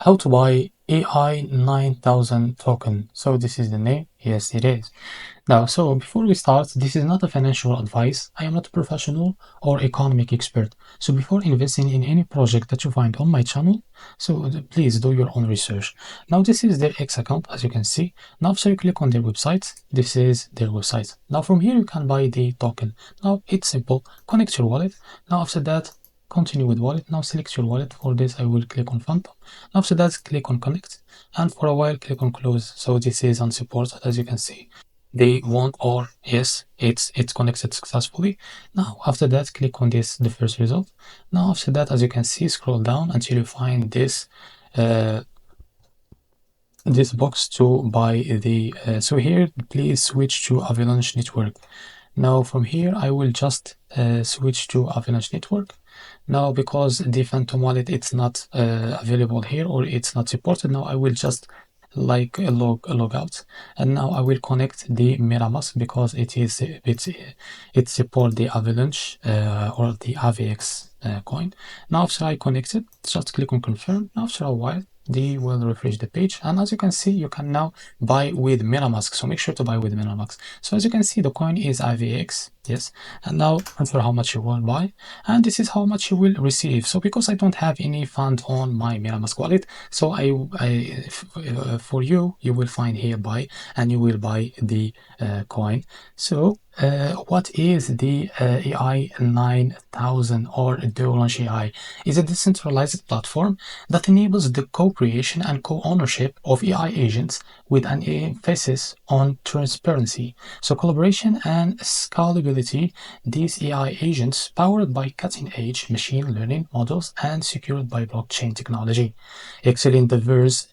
How to buy AI9000 token. So this is the name. Yes, it is. Now, so before we start, this is not a financial advice. I am not a professional or economic expert. So before investing in any project that you find on my channel, so please do your own research. Now, this is their X account, as you can see. Now, so you click on their website. This is their website. Now, from here, you can buy the token. Now, it's simple. Connect your wallet. Now, after that, continue with wallet. Now select your wallet. For this I will click on Phantom. After that click on connect, and for a while click on close. So this is unsupported, as you can see. They want, or yes, it's connected successfully. Now after that click on the first result. Now after that, as you can see, scroll down until you find this this box to buy the so here please switch to Avalanche network. Now from here I will just switch to Avalanche network. Now because the Phantom wallet it's not available here, or it's not supported, now I will just like log out, and now I will connect the MetaMask because it support the Avalanche or the AVX coin. Now after I connect it, just click on confirm. After a while they will refresh the page, and as you can see, you can now buy with MetaMask. So make sure to buy with MetaMask. So as you can see, the coin is AVX, yes, and now enter how much you will buy, and this is how much you will receive. So because I don't have any fund on my MetaMask wallet, so for you will find here buy, and you will buy the coin. So what is the AI9000 or Avalanche AI? Is a decentralized platform that enables the co-creation and co-ownership of AI agents with an emphasis on transparency, so collaboration and scalability. These AI agents, powered by cutting-edge machine learning models and secured by blockchain technology, excel in diverse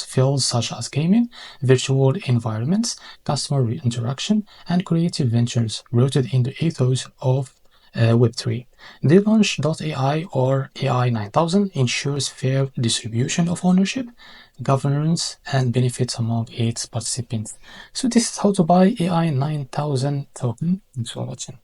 fields such as gaming, virtual environments, customer interaction, and creative ventures rooted in the ethos of Web3. The Launch.ai or AI9000 ensures fair distribution of ownership, governance, and benefits among its participants. So this is how to buy AI9000 token. Thanks for watching.